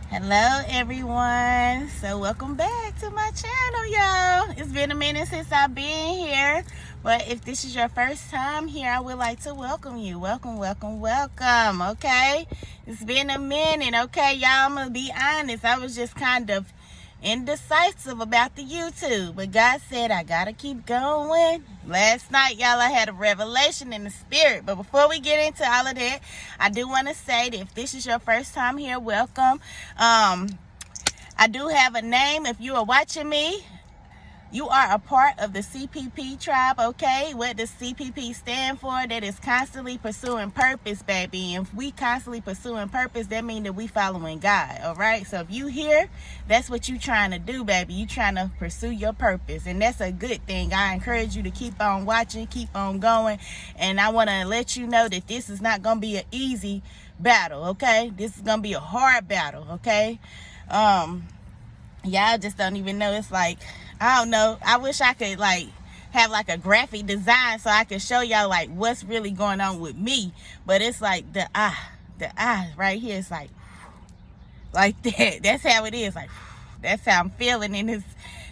Hello everyone, so welcome back to my channel, y'all. It's been a minute since I've been here, but if this is your first time here, I would like to welcome you. Welcome. Okay, it's been a minute. Okay, y'all, I'm gonna be honest, I was just kind of indecisive about the YouTube, but God said I gotta keep going. Last night, y'all, I had a revelation in the spirit. But before we get into all of that, I do want to say that if this is your first time here, welcome. I do have a name. If you are watching me, you are a part of the CPP tribe, okay? What does CPP stand for? That is constantly pursuing purpose, baby. And if we constantly pursuing purpose, that means that we following God, all right? So if you here, that's what you trying to do, baby. You trying to pursue your purpose, and that's a good thing. I encourage you to keep on watching, keep on going, and I want to let you know that this is not going to be an easy battle, okay? This is going to be a hard battle, okay? Y'all just don't even know. It's like, I don't know, I wish I could like have like a graphic design so I could show y'all like what's really going on with me, but it's like the eye right here, it's like that. That's how it is. Like, that's how I'm feeling in this,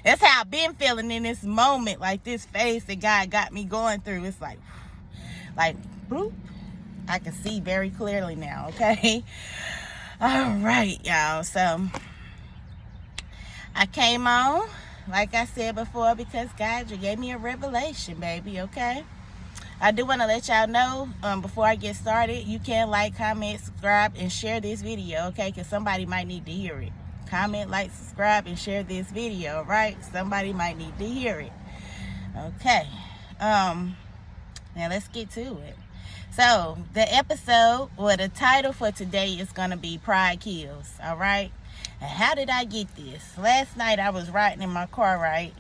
that's how I've been feeling in this moment. Like this phase that God got me going through, it's like boop. I can see very clearly now, okay? All right, y'all, so I came on, like I said before, because God gave me a revelation, baby, okay? I do want to let y'all know, before I get started, you can like, comment, subscribe, and share this video, okay? Because somebody might need to hear it. Comment, like, subscribe, and share this video, right? Somebody might need to hear it. Okay. Now let's get to it. So, the episode, or the title for today is going to be Pride Kills, all right? And how did I get this? Last night I was riding in my car, right?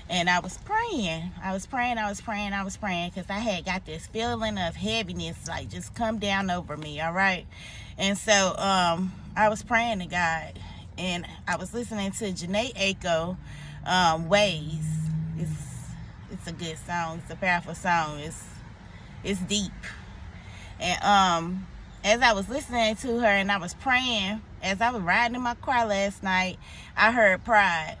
And I was praying. Because I had got this feeling of heaviness, like just come down over me, all right? And so I was praying to God. And I was listening to Jhené Aiko, Ways. It's a good song. It's a powerful song. It's deep. And as I was listening to her and I was praying, as I was riding in my car last night, I heard pride.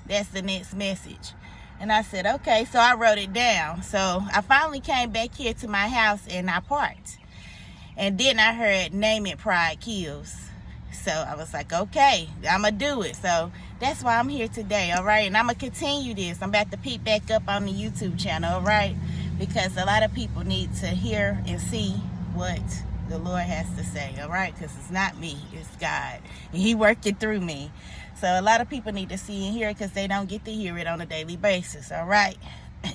That's the next message. And I said, okay, so I wrote it down. So I finally came back here to my house and I parked. And then I heard name it Pride Kills. So I was like, okay, I'm going to do it. So that's why I'm here today, all right? And I'm going to continue this. I'm about to peek back up on the YouTube channel, all right? Because a lot of people need to hear and see what the Lord has to say, all right? Because it's not me, it's God, and He working through me. So a lot of people need to see and hear it because they don't get to hear it on a daily basis, all right?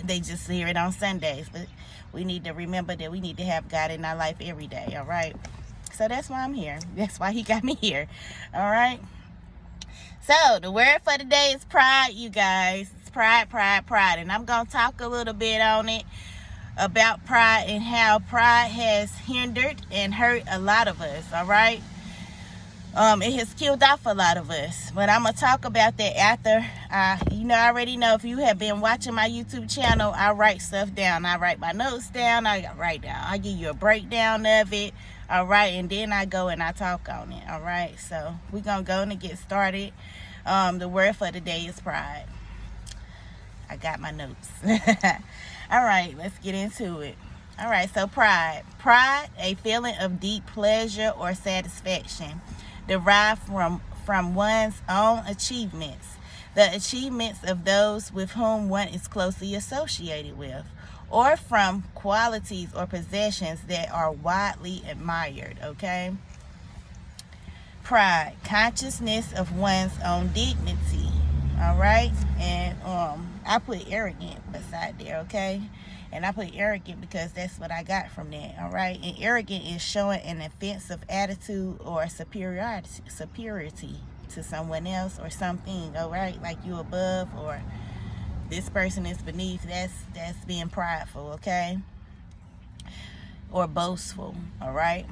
They just hear it on Sundays, but we need to remember that we need to have God in our life every day, all right? So that's why I'm here. That's why He got me here, all right? So the word for today is pride, you guys. It's pride, and I'm going to talk a little bit on it, about pride and how pride has hindered and hurt a lot of us, all right? It has killed off a lot of us, but I'm going to talk about that after. I already know, if you have been watching my YouTube channel, I write stuff down. I write my notes down. I give you a breakdown of it, all right? And then I go and I talk on it, all right? So we're going to go and get started. The word for today is pride. I got my notes. All right, let's get into it. All right, so pride. Pride, a feeling of deep pleasure or satisfaction derived from one's own achievements, the achievements of those with whom one is closely associated with, or from qualities or possessions that are widely admired, okay? Pride, consciousness of one's own dignity, all right? And I put arrogant beside there, okay? And I put arrogant because that's what I got from that, all right? And arrogant is showing an offensive attitude or superiority to someone else or something, all right? Like you above or this person is beneath. That's being prideful, okay? Or boastful, all right?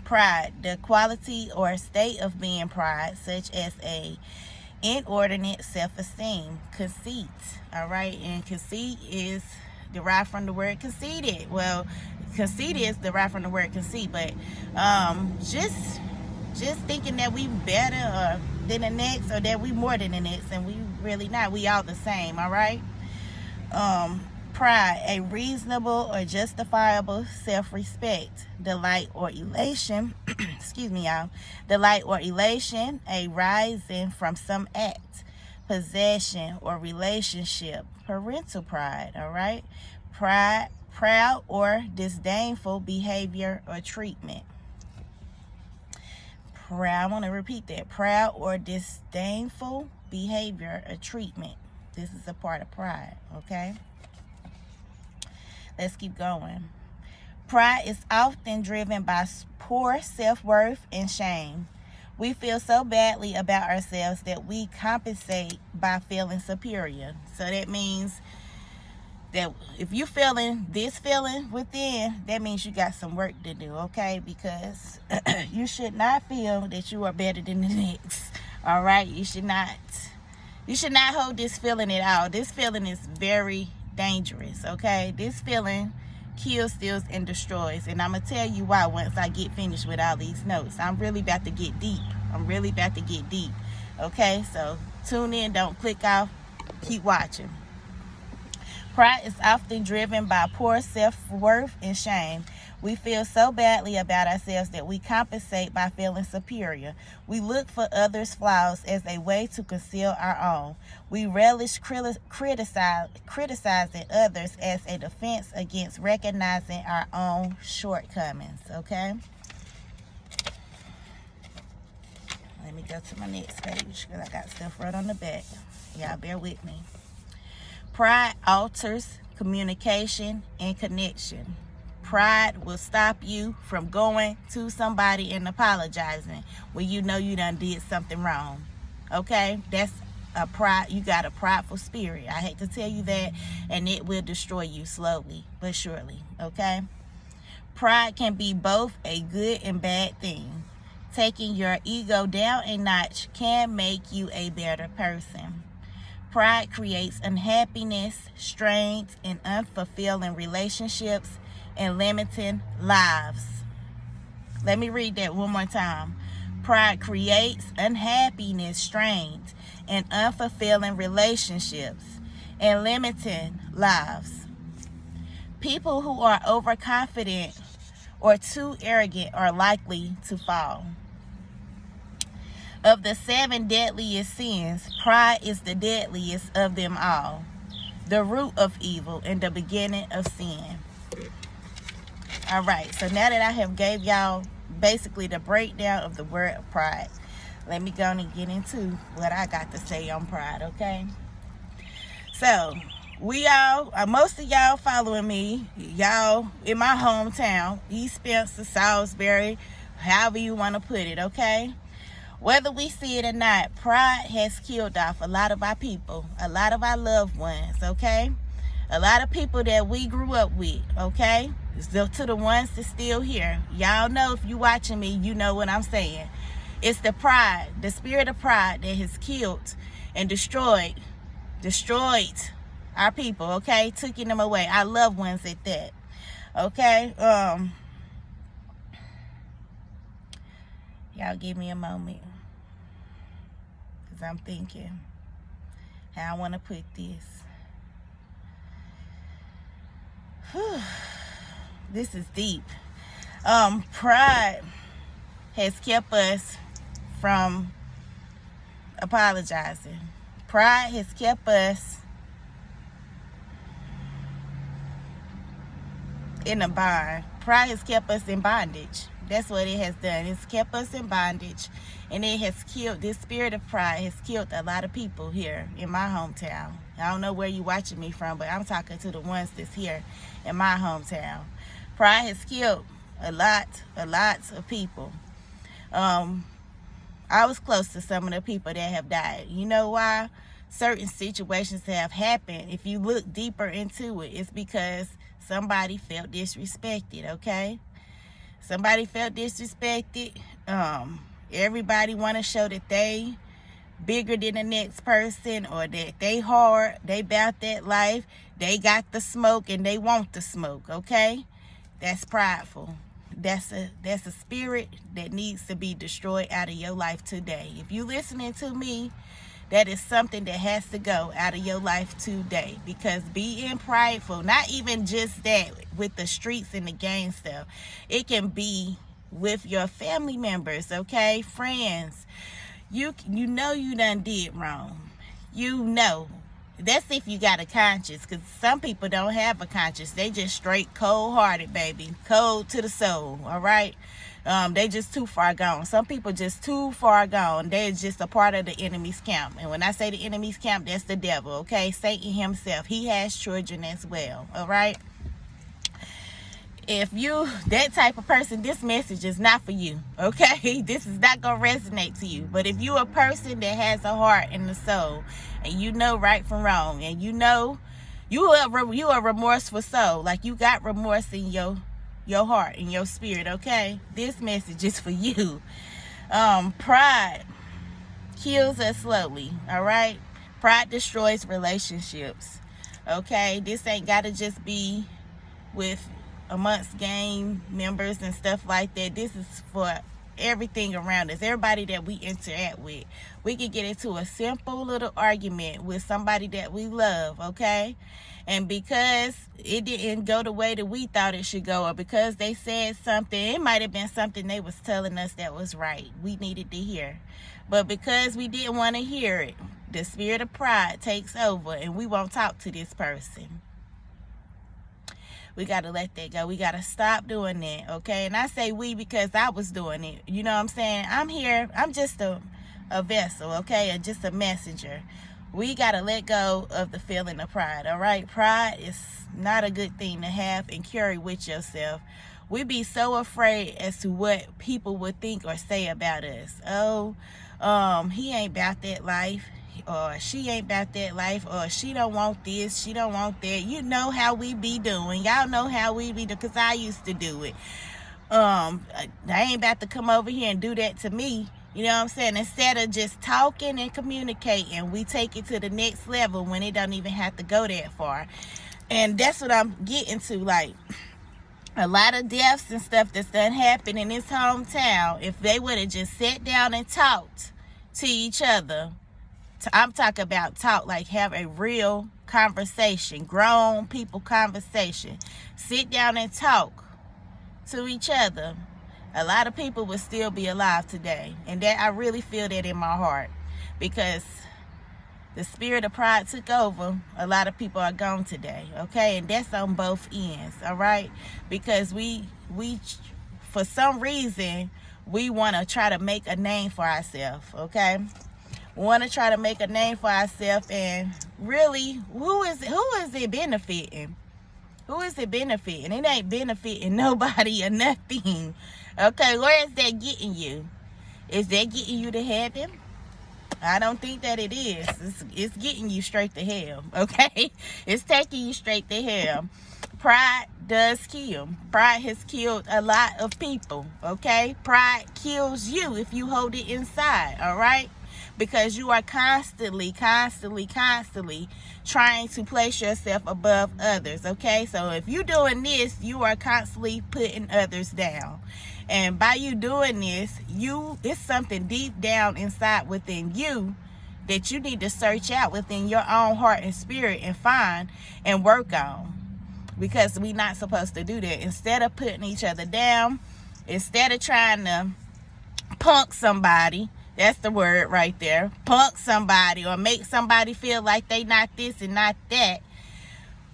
Pride, the quality or state of being pride, such as a inordinate self-esteem. Conceit, all right? And conceit is derived from the word conceited. Well, conceit is derived from the word conceit, but just just thinking that we better than the next, or that we more than the next, and we really not. We all the same, all right? Pride, a reasonable or justifiable self-respect, delight or elation, excuse me, y'all, delight or elation, a rising from some act, possession or relationship, parental pride, all right? Pride, proud or disdainful behavior or treatment. Proud, I want to repeat that. Proud or disdainful behavior or treatment. This is a part of pride, okay? Let's keep going. Pride is often driven by poor self-worth and shame. We feel so badly about ourselves that we compensate by feeling superior. So that means that if you're feeling this feeling within, that means you got some work to do, okay? Because you should not feel that you are better than the next, all right? You should not hold this feeling at all. This feeling is very dangerous, okay? This feeling kills, steals, and destroys. And I'm going to tell you why once I get finished with all these notes. I'm really about to get deep. Okay? So tune in. Don't click off. Keep watching. Pride is often driven by poor self-worth and shame. We feel so badly about ourselves that we compensate by feeling superior. We look for others' flaws as a way to conceal our own. We relish criticizing others as a defense against recognizing our own shortcomings, okay? Let me go to my next page because I got stuff right on the back. Y'all bear with me. Pride alters communication and connection. Pride will stop you from going to somebody and apologizing when you know you done did something wrong. Okay? That's a pride. You got a prideful spirit. I hate to tell you that, and it will destroy you slowly but surely. Okay? Pride can be both a good and bad thing. Taking your ego down a notch can make you a better person. Pride creates unhappiness, strains, and unfulfilling relationships and limiting lives. Let me read that one more time. Pride creates unhappiness, strains, and unfulfilling relationships and limiting lives. People who are overconfident or too arrogant are likely to fall. Of the 7 deadliest sins, pride is the deadliest of them all, the root of evil and the beginning of sin. All right, so now that I have gave y'all basically the breakdown of the word of pride, let me go and get into what I got to say on pride, okay? So, most of y'all following me, y'all in my hometown, East Spencer, Salisbury, however you want to put it, okay? Whether we see it or not, pride has killed off a lot of our people, a lot of our loved ones, okay? A lot of people that we grew up with, okay? So to the ones that's still here, y'all know, if you watching me, you know what I'm saying. It's the pride, the spirit of pride that has killed and destroyed our people, okay? Taking them away, our loved ones at that, okay? Y'all give me a moment, because I'm thinking how I want to put this. Whew. This is deep. Pride has kept us from apologizing. Pride has kept us in a bind. Pride has kept us in bondage. That's what it has done. It's kept us in bondage, and it has killed, this spirit of pride has killed a lot of people here in my hometown. I don't know where you're watching me from, but I'm talking to the ones that's here in my hometown. Pride has killed a lot of people. I was close to some of the people that have died. You know why? Certain situations have happened. If you look deeper into it, it's because somebody felt disrespected, okay? Somebody felt disrespected. Everybody want to show that they bigger than the next person, or that they hard, they about that life, they got the smoke and they want the smoke, okay? That's prideful. that's a spirit that needs to be destroyed out of your life today. If you listening to me, that is something that has to go out of your life today. Because being prideful, not even just that with the streets and the gang stuff, it can be with your family members, okay, friends. You know you done did wrong. You know. That's if you got a conscience, because some people don't have a conscience. They just straight cold-hearted, baby. Cold to the soul, all right? They just too far gone. Some people just too far gone. They're just a part of the enemy's camp. And when I say the enemy's camp, that's the devil, okay? Satan himself. He has children as well, all right? If you that type of person, this message is not for you, okay? This is not going to resonate to you. But if you a person that has a heart and a soul, and you know right from wrong, and you know you are remorseful soul, like you got remorse in your heart, in your spirit, okay? This message is for you. Pride kills us slowly, all right? Pride destroys relationships, okay? This ain't got to just be with amongst gang members and stuff like that. This is for everything around us, everybody that we interact with. We can get into a simple little argument with somebody that we love, okay? And because it didn't go the way that we thought it should go, or because they said something, it might have been something they was telling us that was right, we needed to hear. But because we didn't want to hear it, the spirit of pride takes over and we won't talk to this person. We got to let that go. We got to stop doing that, okay? And I say we because I was doing it. You know what I'm saying? I'm here. I'm just a vessel, okay? Or just a messenger. We got to let go of the feeling of pride, all right? Pride is not a good thing to have and carry with yourself. We be so afraid as to what people would think or say about us. Oh, he ain't about that life. Or she ain't about that life, or she don't want this, she don't want that. You know how we be doing. Y'all know how we be doing, because I used to do it. I ain't about to come over here and do that to me. You know what I'm saying? Instead of just talking and communicating, we take it to the next level when it don't even have to go that far. And that's what I'm getting to. Like, a lot of deaths and stuff that's done happened in this hometown, if they would have just sat down and talked to each other. I'm talking about talk, like have a real conversation, grown people conversation. Sit down and talk to each other. A lot of people would still be alive today. And that I really feel that in my heart. Because the spirit of pride took over. A lot of people are gone today, okay? And that's on both ends, all right? Because we for some reason, we want to try to make a name for ourselves, okay? We want to try to make a name for ourselves, and really, who is it benefiting? Who is it benefiting? It ain't benefiting nobody or nothing. Okay, where is that getting you? Is that getting you to heaven? I don't think that it is. It's getting you straight to hell, okay? It's taking you straight to hell. Pride does kill. Pride has killed a lot of people, okay? Pride kills you if you hold it inside, all right? Because you are constantly trying to place yourself above others, okay? So if you're doing this, you are constantly putting others down. And by you doing this, it's something deep down inside within you that you need to search out within your own heart and spirit and find and work on. Because we're not supposed to do that. Instead of putting each other down, instead of trying to punk somebody, that's the word right there, punk somebody or make somebody feel like they not this and not that,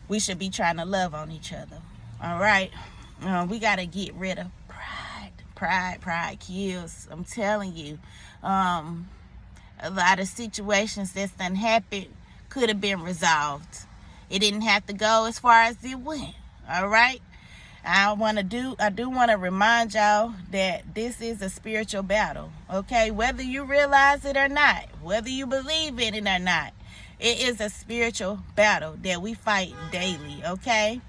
we should be trying to love on each other. All right? We got to get rid of pride. Pride kills. I'm telling you. A lot of situations that's done happened could have been resolved. It didn't have to go as far as it went. All right? I do want to remind y'all that this is a spiritual battle, okay? Whether you realize it or not, whether you believe in it or not, it is a spiritual battle that we fight daily, okay?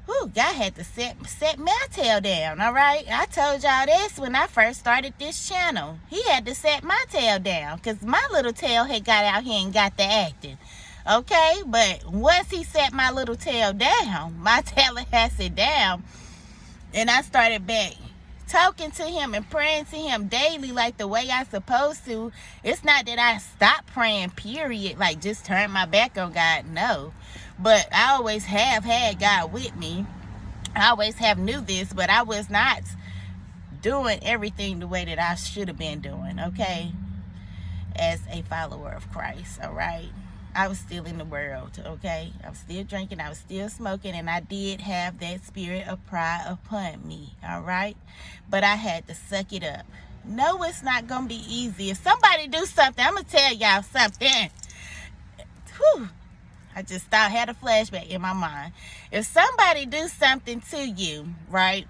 Whew, God had to set my tail down, all right? I told y'all this when I first started this channel. He had to set my tail down because my little tail had got out here and got to acting. Okay, but once he set my little tail down, my tail has it down, And I started back talking to him and praying to him daily like the way I supposed to. It's not that I stopped praying, period, like just turned my back on God, no. But I always have had God with me. I always have knew this, but I was not doing everything the way that I should have been doing, okay, as a follower of Christ, all right? I was still in the world, okay? I was still drinking, I was still smoking, and I did have that spirit of pride upon me, all right? But I had to suck it up. No, it's not going to be easy. If somebody do something, I'm going to tell y'all something. Whew. I just had a flashback in my mind. If somebody do something to you, right?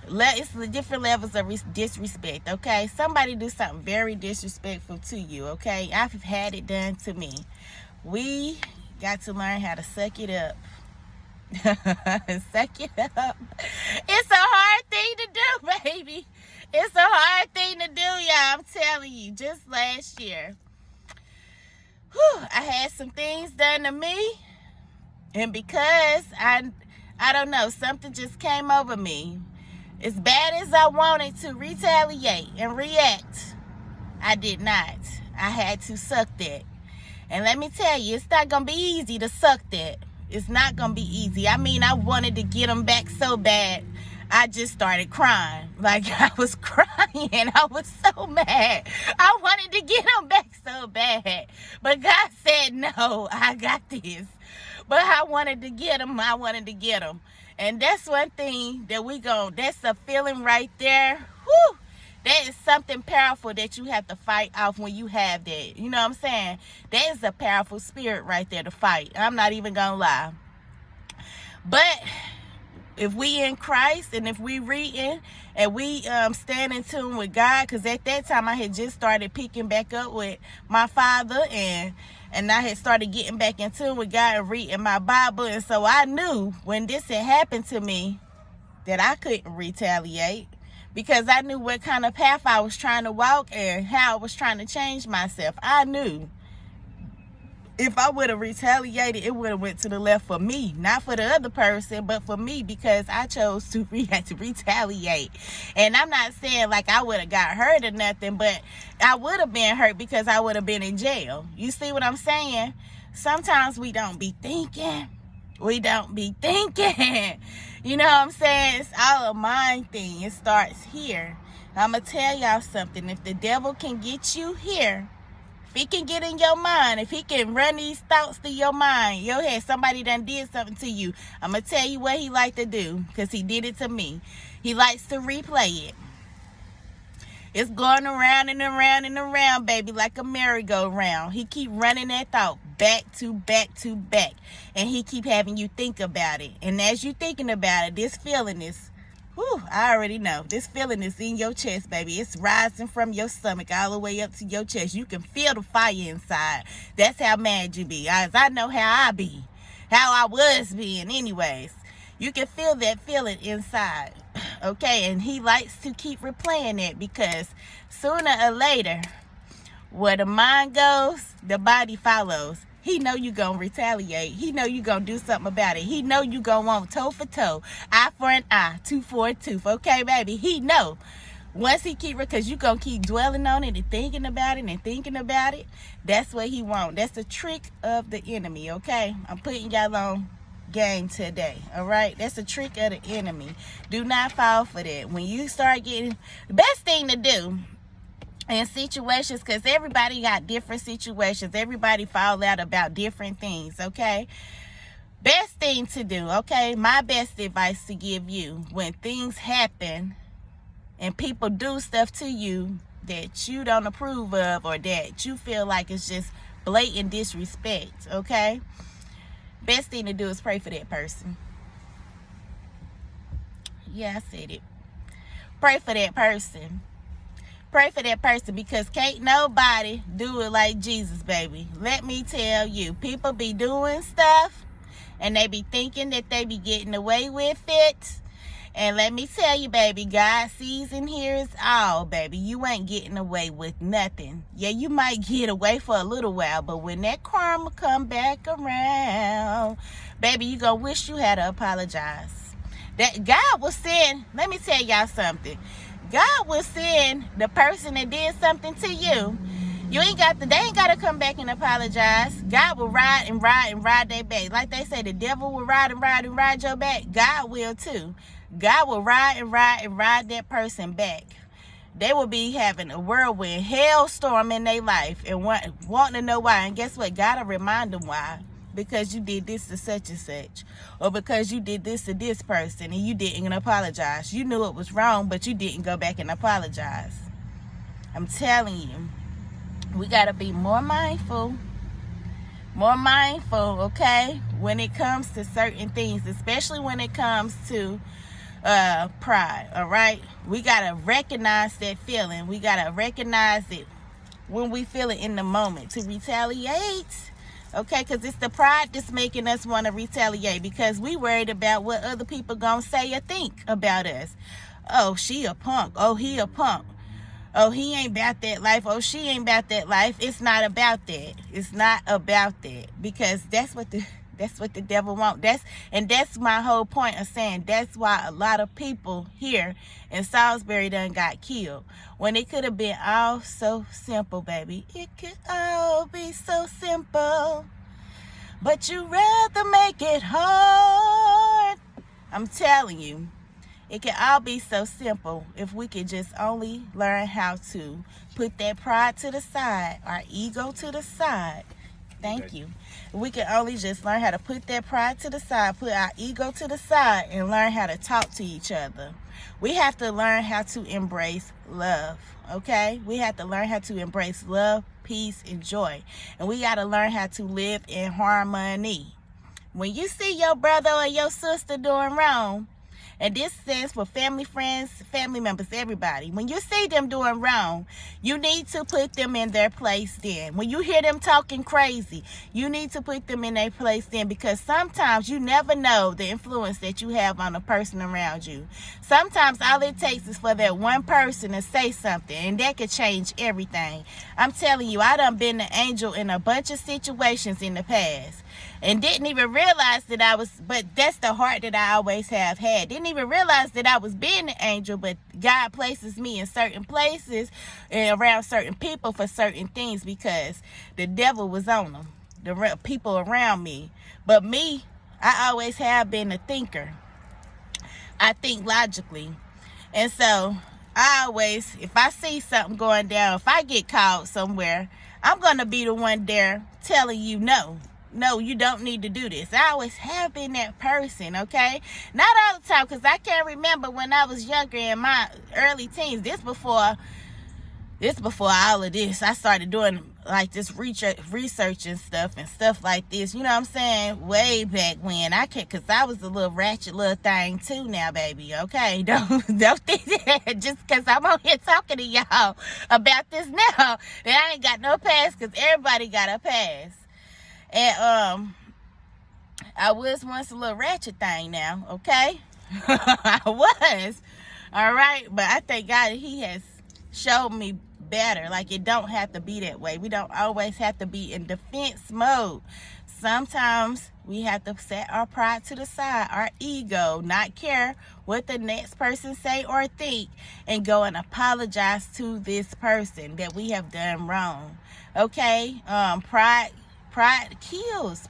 It's the different levels of disrespect, okay? Somebody do something very disrespectful to you, okay? I've had it done to me. We got to learn how to suck it up. Suck it up. It's a hard thing to do, baby. It's a hard thing to do, y'all. I'm telling you. Just last year, I had some things done to me, and because I don't know, something just came over me. As bad as I wanted to retaliate and react, I did not. I had to suck that. And let me tell you, it's not going to be easy to suck that. It's not going to be easy. I mean, I wanted to get them back so bad, I just started crying. Like, I was crying. I was so mad. I wanted to get them back so bad. But God said, no, I got this. But I wanted to get them. And that's one thing that that's a feeling right there. Whew. That is something powerful that you have to fight off when you have that. You know what I'm saying? That is a powerful spirit right there to fight. I'm not even going to lie. But if we in Christ and if we reading and we stand in tune with God, because at that time I had just started picking back up with my father, and I had started getting back in tune with God and reading my Bible. And so I knew when this had happened to me that I couldn't retaliate, because I knew what kind of path I was trying to walk and how I was trying to change myself. I knew if I would have retaliated, it would have went to the left for me, not for the other person, but for me, because I chose to retaliate. And I'm not saying like I would have got hurt or nothing, but I would have been hurt because I would have been in jail. You see what I'm saying? Sometimes we don't be thinking. You know what I'm saying? It's all a mind thing. It starts here. I'm going to tell y'all something. If the devil can get you here, if he can get in your mind, if he can run these thoughts through your mind, your head, somebody done did something to you, I'm going to tell you what he like to do, because he did it to me. He likes to replay it. It's going around and around and around, baby, like a merry-go-round. He keep running that thought back to back to back. And he keep having you think about it. And as you thinking about it, this feeling is, I already know. This feeling is in your chest, baby. It's rising from your stomach all the way up to your chest. You can feel the fire inside. That's how mad you be. As I know how I be. How I was being anyways. You can feel that feeling inside. Okay, and he likes to keep replaying it, because sooner or later, where the mind goes, the body follows. He know you gonna retaliate. He know you gonna do something about it. He know you gonna want toe for toe, eye for an eye, tooth for a tooth. Okay, baby? He know. Once he keep, because you gonna keep dwelling on it and thinking about it, that's what he want. That's the trick of the enemy, okay? I'm putting y'all on game today, all right? That's a trick of the enemy. Do not fall for that. When you start getting, the best thing to do in situations, because everybody got different situations, everybody fall out about different things, okay? Best thing to do, okay? My best advice to give you, when things happen and people do stuff to you that you don't approve of, or that you feel like it's just blatant disrespect, okay? Best thing to do is pray for that person. Yeah, I said it. Pray for that person. Pray for that person, because can't nobody do it like Jesus, baby. Let me tell you, people be doing stuff and they be thinking that they be getting away with it. And let me tell you, baby, God sees and hears all, baby. You ain't getting away with nothing. Yeah, you might get away for a little while, but when that karma come back around, baby, you gonna wish you had to apologize. That God will send, let me tell y'all something. God will send the person that did something to you. They ain't got to come back and apologize. God will ride and ride and ride their back. Like they say, the devil will ride and ride and ride your back. God will too. God will ride and ride and ride that person back. They will be having a whirlwind hailstorm in their life and wanting to know why. And guess what? God will remind them why. Because you did this to such and such, or because you did this to this person and you didn't apologize. You knew it was wrong, but you didn't go back and apologize. I'm telling you, we got to be more mindful, okay, when it comes to certain things, especially when it comes to pride. All right, we got to recognize that feeling. We got to recognize it when we feel it in the moment to retaliate. Okay, because it's the pride that's making us want to retaliate, because we worried about what other people gonna say or think about us. Oh, she a punk. Oh, he a punk. Oh, he ain't about that life. Oh, she ain't about that life. It's not about that. It's not about that, because that's what the devil wants. That's my whole point of saying that's why a lot of people here in Salisbury done got killed, when it could have been all so simple, baby. It could all be so simple, but you rather make it hard. I'm telling you, it can all be so simple if we could just only learn how to put that pride to the side, our ego to the side. Thank you. We can only just learn how to put that pride to the side, put our ego to the side, and learn how to talk to each other. We have to learn how to embrace love, okay? We have to learn how to embrace love, peace, and joy. And we got to learn how to live in harmony. When you see your brother or your sister doing wrong, and this stands for family, friends, family members, everybody. When you see them doing wrong, you need to put them in their place then. When you hear them talking crazy, you need to put them in their place then, because sometimes you never know the influence that you have on the person around you. Sometimes all it takes is for that one person to say something, and that could change everything. I'm telling you, I done been the angel in a bunch of situations in the past, and didn't even realize that I was, but that's the heart that I always have had. Didn't even realize that I was being an angel, but God places me in certain places and around certain people for certain things, because the devil was on them, the people around me. But me, I always have been a thinker. I think logically. And so I always, if I see something going down, if I get caught somewhere, I'm going to be the one there telling you no, you don't need to do this. I always have been that person, okay? Not all the time, because I can't remember when I was younger in my early teens. This before all of this. I started doing like this research and stuff like this. You know what I'm saying? Way back when. Because I was a little ratchet little thing too now, baby, okay? Don't think that just because I'm on here talking to y'all about this now, that I ain't got no past, because everybody got a past. And I was once a little ratchet thing now, okay? I was, all right? But I thank God that he has showed me better. Like, it don't have to be that way. We don't always have to be in defense mode. Sometimes we have to set our pride to the side, our ego, not care what the next person say or think, and go and apologize to this person that we have done wrong, okay? Pride kills.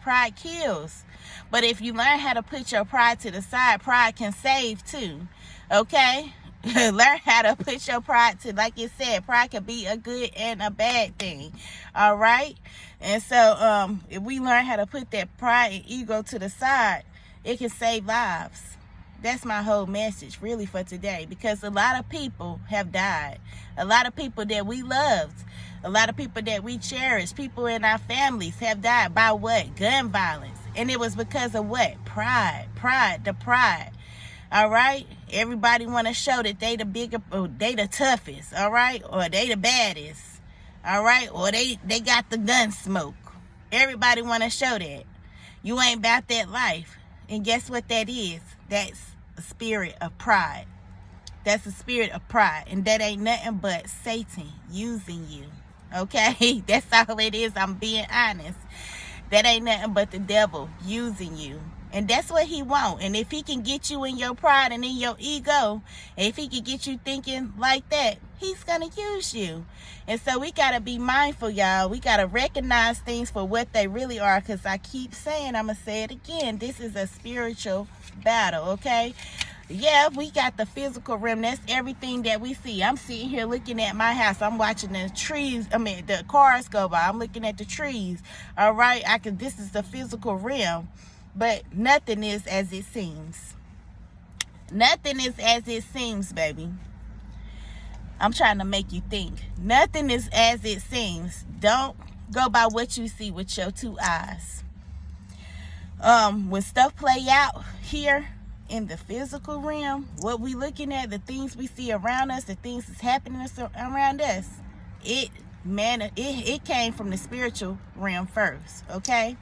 But if you learn how to put your pride to the side, pride can save too, okay? Learn how to put your pride to, like you said, pride can be a good and a bad thing, all right? And so if we learn how to put that pride and ego to the side, it can save lives. That's my whole message really for today, because a lot of people have died. A lot of people that we loved, a lot of people that we cherish, people in our families have died by what? Gun violence. And it was because of what? Pride. All right? Everybody want to show that they the bigger, or they the toughest, all right? Or they the baddest, all right? Or they got the gun smoke. Everybody want to show that. You ain't about that life. And guess what that is? That's a spirit of pride. That's a spirit of pride. And that ain't nothing but Satan using you. Okay? That's all it is. I'm being honest. That ain't nothing but the devil using you. And that's what he wants. And if he can get you in your pride and in your ego, and if he can get you thinking like that, he's going to use you. And so we got to be mindful, y'all. We got to recognize things for what they really are. Because I keep saying, I'm going to say it again, this is a spiritual battle, okay? Yeah, we got the physical realm. That's everything that we see. I'm sitting here looking at my house. I'm watching the trees. The cars go by. I'm looking at the trees. All right, this is the physical realm. But nothing is as it seems. Nothing is as it seems, baby. I'm trying to make you think. Nothing is as it seems. Don't go by what you see with your two eyes. When stuff play out here in the physical realm, what we looking at, the things we see around us, the things that's happening around us, it came from the spiritual realm first, okay?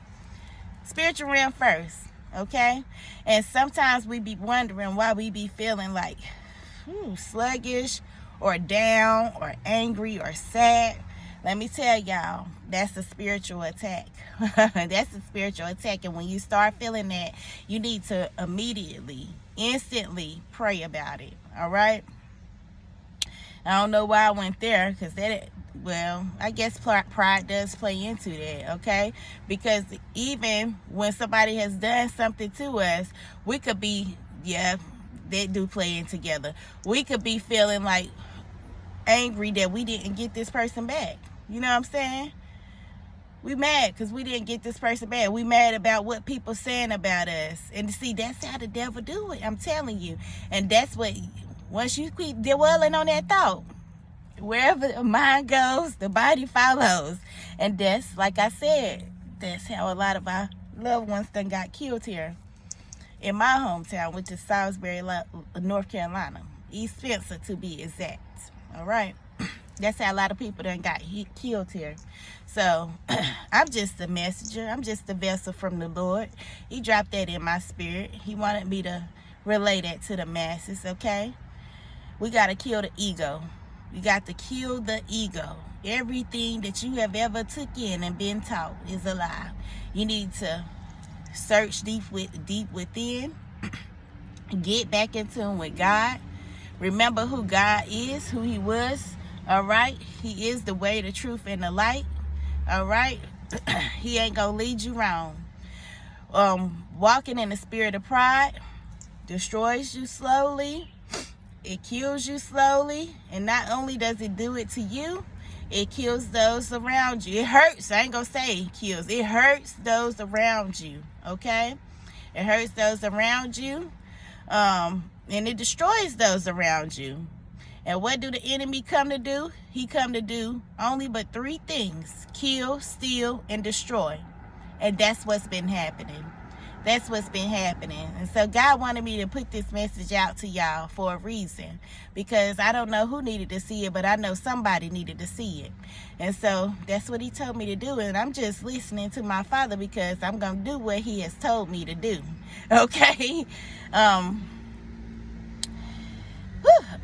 Spiritual realm first, okay? And sometimes we be wondering why we be feeling like sluggish or down or angry or sad. Let me tell y'all, that's a spiritual attack. That's a spiritual attack. And when you start feeling that, you need to instantly pray about it. All right? I don't know why I went there, because I guess pride does play into that, okay? Because even when somebody has done something to us, we could be, they do play in together. We could be feeling like angry that we didn't get this person back. You know what I'm saying? We mad because we didn't get this person back. We mad about what people saying about us. And see, that's how the devil do it. I'm telling you. And that's what, once you keep dwelling on that thought, wherever the mind goes, the body follows. And that's, like I said, that's how a lot of our loved ones done got killed here in my hometown, which is Salisbury, North Carolina. East Spencer, to be exact. All right? That's how a lot of people done got killed here. So, I'm just a messenger. I'm just a vessel from the Lord. He dropped that in my spirit. He wanted me to relay that to the masses, okay? We got to kill the ego. We got to kill the ego. Everything that you have ever took in and been taught is a lie. You need to search deep within. Get back in tune with God. Remember who God is, who he was. All right? He is the way, the truth, and the light. All right? He ain't going to lead you wrong. Walking in the spirit of pride destroys you slowly. It kills you slowly. And not only does it do it to you, it kills those around you. It hurts. I ain't going to say it kills. It hurts those around you. Okay? It hurts those around you. And it destroys those around you. And what do the enemy come to do? He come to do only but 3 things: kill, steal, and destroy. And that's what's been happening. That's what's been happening. And so God wanted me to put this message out to y'all for a reason. Because I don't know who needed to see it, but I know somebody needed to see it. And so that's what he told me to do. And I'm just listening to my Father, because I'm going to do what he has told me to do. Okay?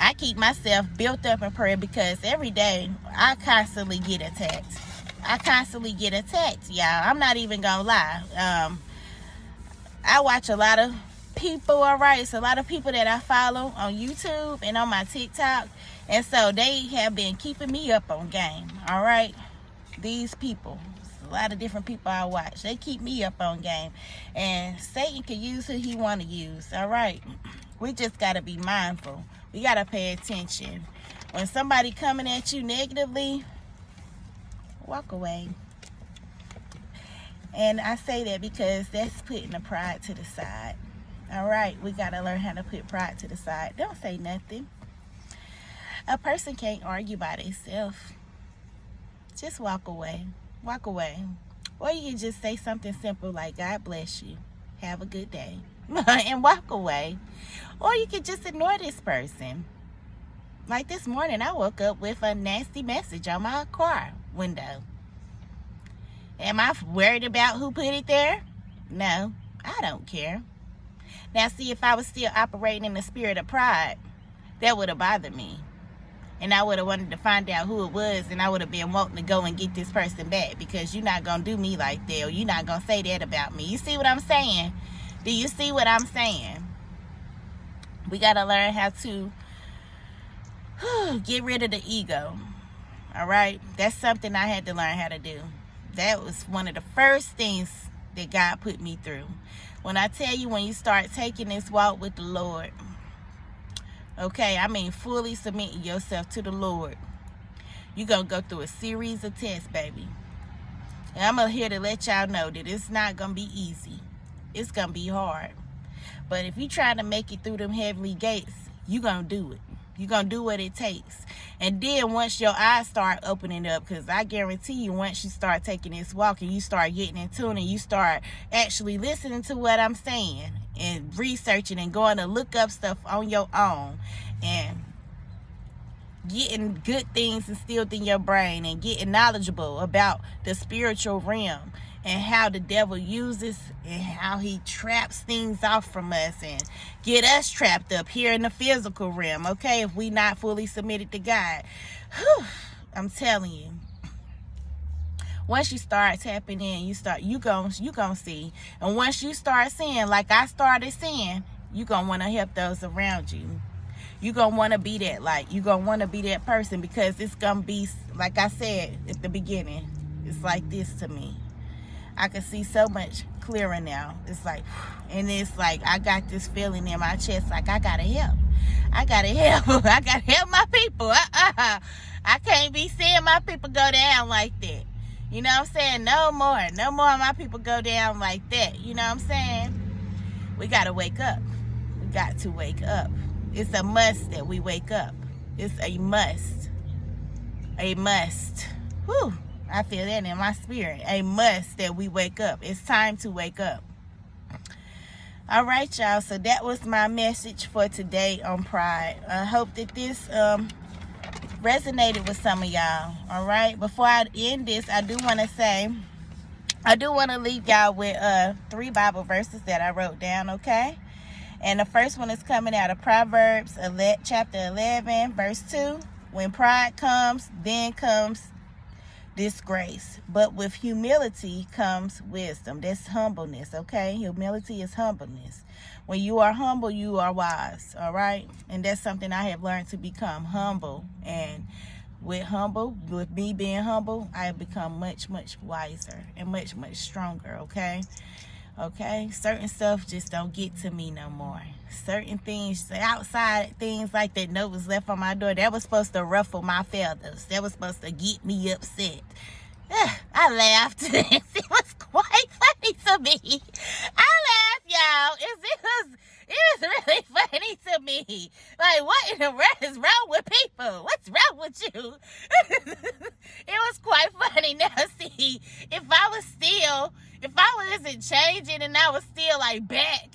I keep myself built up in prayer, because every day I constantly get attacked. Y'all. I'm not even gonna lie. I watch a lot of people, all right? It's a lot of people that I follow on YouTube and on my TikTok. And so they have been keeping me up on game, all right? These people, a lot of different people I watch, they keep me up on game. And Satan can use who he want to use, all right? We just got to be mindful. We got to pay attention. When somebody coming at you negatively, walk away. And I say that because that's putting the pride to the side. All right, we got to learn how to put pride to the side. Don't say nothing. A person can't argue by themselves. Just walk away. Walk away. Or you can just say something simple like, God bless you. Have a good day. And walk away. Or you can just ignore this person. Like this morning, I woke up with a nasty message on my car window. Am I worried about who put it there? No, I don't care. Now, see, if I was still operating in the spirit of pride, that would have bothered me. And I would have wanted to find out who it was, and I would have been wanting to go and get this person back, because you're not going to do me like that, or you're not going to say that about me. You see what I'm saying? Do you see what I'm saying? We got to learn how to get rid of the ego. All right? That's something I had to learn how to do. That was one of the first things that God put me through. When I tell you, when you start taking this walk with the Lord, okay, I mean fully submitting yourself to the Lord, you're going to go through a series of tests, baby. And I'm here to let y'all know that it's not going to be easy. It's going to be hard. But if you're trying to make it through them heavenly gates, you're going to do it. You're going to do what it takes. And then once your eyes start opening up, because I guarantee you, once you start taking this walk and you start getting in tune and you start actually listening to what I'm saying and researching and going to look up stuff on your own and getting good things instilled in your brain and getting knowledgeable about the spiritual realm and how the devil uses and how he traps things off from us and get us trapped up here in the physical realm, okay, if we not fully submitted to God. Whew, I'm telling you, once you start tapping in, you gonna see. And once you start seeing, like I started seeing, you gonna want to help those around you. You're going to want to be that light. You're going to want to be that person, because it's going to be, like I said at the beginning, it's like this to me. I can see so much clearer now. It's like, and it's like I got this feeling in my chest like I got to help. I got to help. I got to help my people. I can't be seeing my people go down like that. You know what I'm saying? No more of my people go down like that. You know what I'm saying? We got to wake up. We got to wake up. It's a must that we wake up. It's a must. A must. Whew. I feel that in my spirit. A must that we wake up. It's time to wake up. All right, y'all. So that was my message for today on pride. I hope that this resonated with some of y'all. All right. Before I end this, I do want to leave y'all with 3 Bible verses that I wrote down, okay? And the first one is coming out of Proverbs chapter 11, verse 2. When pride comes, then comes disgrace. But with humility comes wisdom. That's humbleness, okay? Humility is humbleness. When you are humble, you are wise, all right? And that's something I have learned to become humble. And with me being humble, I have become much, much wiser and much, much stronger, okay? Okay, certain stuff just don't get to me no more. Certain things, outside things like that note was left on my door, that was supposed to ruffle my feathers. That was supposed to get me upset. I laughed. It was quite funny to me. I laughed, y'all. It was really funny to me. Like, what in the world is wrong with people? What's wrong with you? It was quite funny. Now, see, if I wasn't changing and I was still like back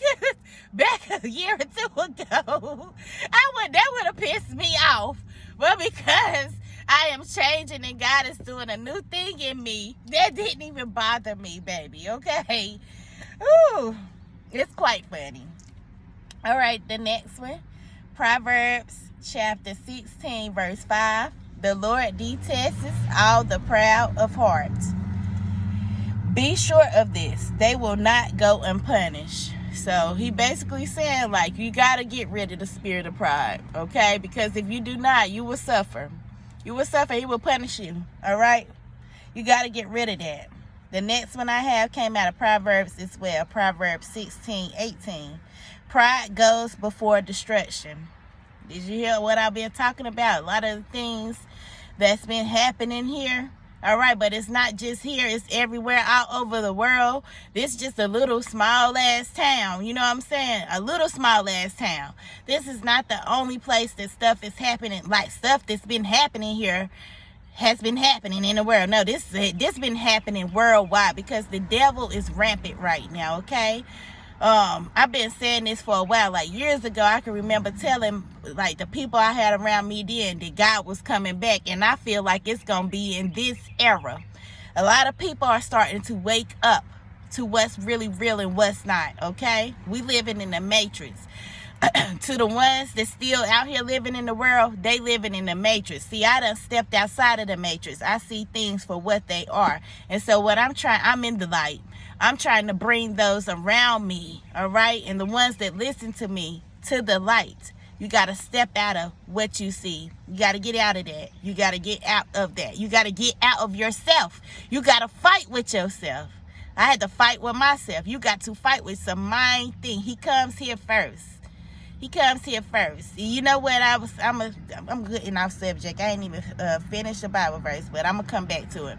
a year or 2 ago, that would have pissed me off. But because I am changing and God is doing a new thing in me, that didn't even bother me, baby, okay? Ooh, it's quite funny. All right, the next one, Proverbs chapter 16, verse 5. The Lord detests all the proud of heart. Be sure of this, they will not go unpunished. So he basically saying, like, you got to get rid of the spirit of pride, okay? Because if you do not, you will suffer. You will suffer. He will punish you, all right? You got to get rid of that. The next one I have came out of Proverbs as well, Proverbs 16:18. Pride goes before destruction. Did you hear what I've been talking about? A lot of the things that's been happening here. All right, but it's not just here. It's everywhere, all over the world. This is just a little small-ass town. You know what I'm saying? A little small-ass town. This is not the only place that stuff is happening. Like, stuff that's been happening here has been happening in the world. No, this been happening worldwide because the devil is rampant right now, okay? I've been saying this for a while. Like, years ago, I can remember telling, like, the people I had around me then that God was coming back. And I feel like it's going to be in this era. A lot of people are starting to wake up to what's really real and what's not, okay? We living in the matrix. to the ones that's still out here living in the world, they living in the matrix. See, I done stepped outside of the matrix. I see things for what they are. And so what I'm in the light. I'm trying to bring those around me, all right? And the ones that listen to me to the light. You got to step out of what you see. You got to get out of that. You got to get out of that. You got to get out of yourself. You got to fight with yourself. I had to fight with myself. You got to fight with some mind thing. He comes here first. He comes here first. You know what? I'm getting off subject. I ain't even finished the Bible verse, but I'm going to come back to it.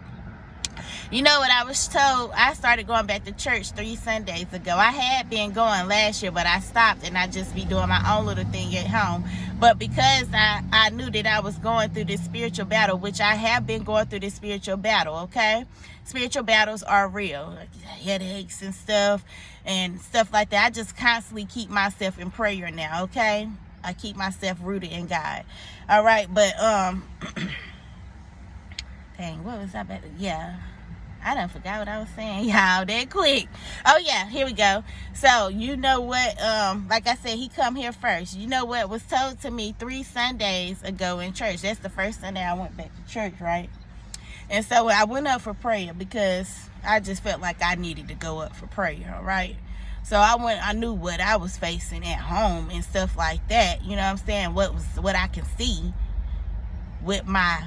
You know what I was told? I started going back to church 3 Sundays ago. I had been going last year, but I stopped and I just be doing my own little thing at home. But because I knew that I was going through this spiritual battle, which I have been going through this spiritual battle, okay? Spiritual battles are real. Like headaches and stuff like that. I just constantly keep myself in prayer now, okay? I keep myself rooted in God. All right, but dang, what was I about to, yeah. I done forgot what I was saying, y'all, that quick. Oh, yeah, here we go. So, you know what, like I said, he come here first. You know what was told to me 3 Sundays ago in church. That's the first Sunday I went back to church, right? And so, I went up for prayer because I just felt like I needed to go up for prayer, all right? So, I knew what I was facing at home and stuff like that. You know what I'm saying? What I can see with my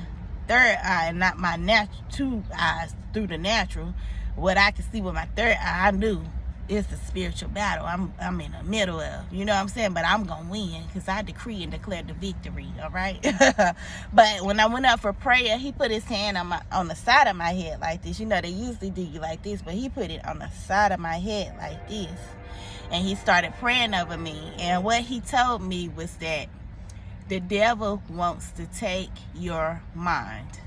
third eye, not my natural 2 eyes through the natural. What I can see with my third eye, I knew it's a spiritual battle. I'm in the middle of, you know what I'm saying? But I'm gonna win because I decree and declare the victory. All right. But when I went up for prayer, he put his hand on the side of my head like this. You know they usually do you like this, but he put it on the side of my head like this, and he started praying over me. And what he told me was that the devil wants to take your mind.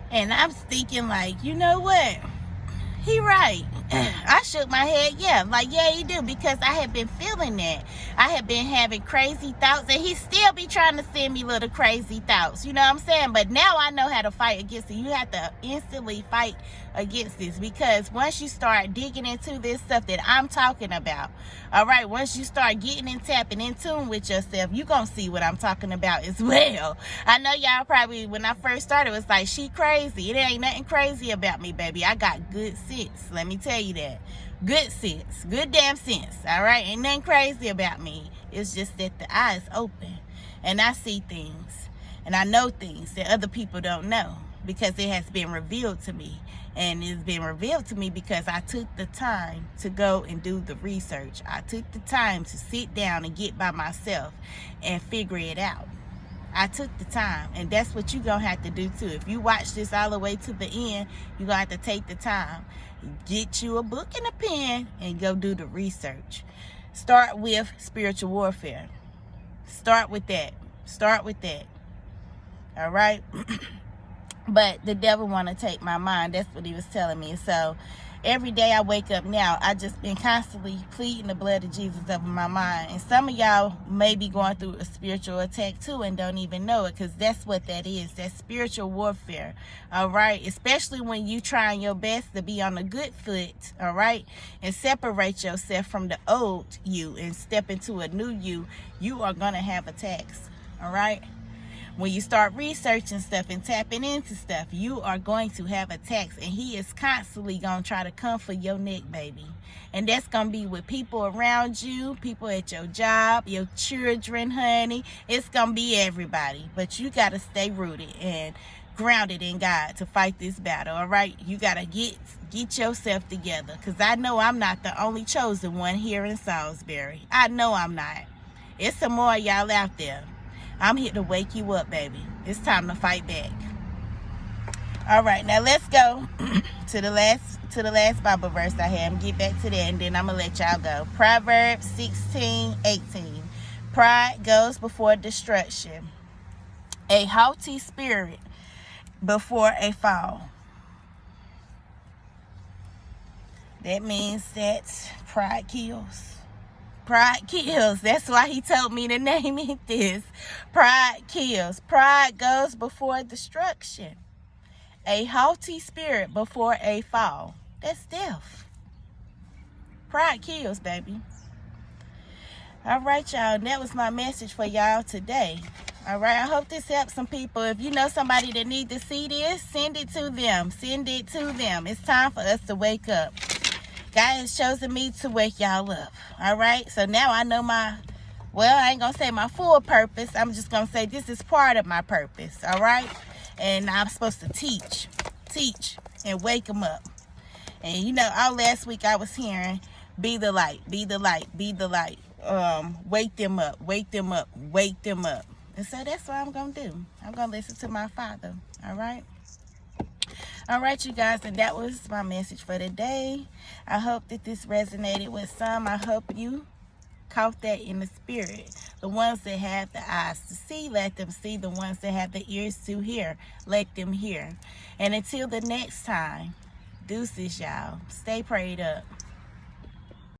And I'm thinking like, you know what? He right. I shook my head, yeah. Like, yeah, he do. Because I had been feeling that. I had been having crazy thoughts. And he still be trying to send me little crazy thoughts. You know what I'm saying? But now I know how to fight against it. You have to instantly fight against this. Because once you start digging into this stuff that I'm talking about, all right, once you start getting and tapping in tune with yourself, you're going to see what I'm talking about as well. I know y'all probably, when I first started, it was like, she crazy. It ain't nothing crazy about me, baby. I got good sense. Let me tell you that. Good sense. Good damn sense. All right? Ain't nothing crazy about me. It's just that the eye is open. And I see things. And I know things that other people don't know. Because it has been revealed to me. And it's been revealed to me because I took the time to go and do the research. I took the time to sit down and get by myself and figure it out. I took the time, and that's what you're going to have to do too. If you watch this all the way to the end, you're going to have to take the time. Get you a book and a pen and go do the research. Start with spiritual warfare. Start with that. Start with that. All right? But the devil want to take my mind. That's what he was telling me. So every day I wake up now, I just been constantly pleading the blood of Jesus over my mind. And some of y'all may be going through a spiritual attack too and don't even know it, because that's what that is. That's spiritual warfare. All right? Especially when you trying your best to be on a good foot. All right? And separate yourself from the old you and step into a new you. You are going to have attacks. All right? When you start researching stuff and tapping into stuff, you are going to have attacks. And he is constantly going to try to come for your neck, baby. And that's going to be with people around you, people at your job, your children, honey. It's going to be everybody. But you got to stay rooted and grounded in God to fight this battle, all right? You got to get yourself together. Because I know I'm not the only chosen one here in Salisbury. I know I'm not. It's some more of y'all out there. I'm here to wake you up, baby. It's time to fight back. All right, now let's go to the last Bible verse I have. Get back to that, and then I'm gonna let y'all go. Proverbs 16:18. Pride goes before destruction. A haughty spirit before a fall. That means that pride kills. Pride kills. That's why he told me to name it this. Pride kills. Pride goes before destruction. A haughty spirit before a fall. That's death. Pride kills, baby. All right, y'all. That was my message for y'all today. All right. I hope this helps some people. If you know somebody that needs to see this, send it to them. Send it to them. It's time for us to wake up. God has chosen me to wake y'all up. All right. So now I know well, I ain't going to say my full purpose. I'm just going to say this is part of my purpose. All right. And I'm supposed to teach and wake them up. And you know, all last week I was hearing, be the light, be the light, be the light. Wake them up, wake them up, wake them up. And so that's what I'm going to do. I'm going to listen to my Father. All right. All right, you guys. And that was my message for today. I hope that this resonated with some. I hope you caught that in the spirit. The ones that have the eyes to see, let them see. The ones that have the ears to hear, let them hear. And until the next time, deuces, y'all. Stay prayed up.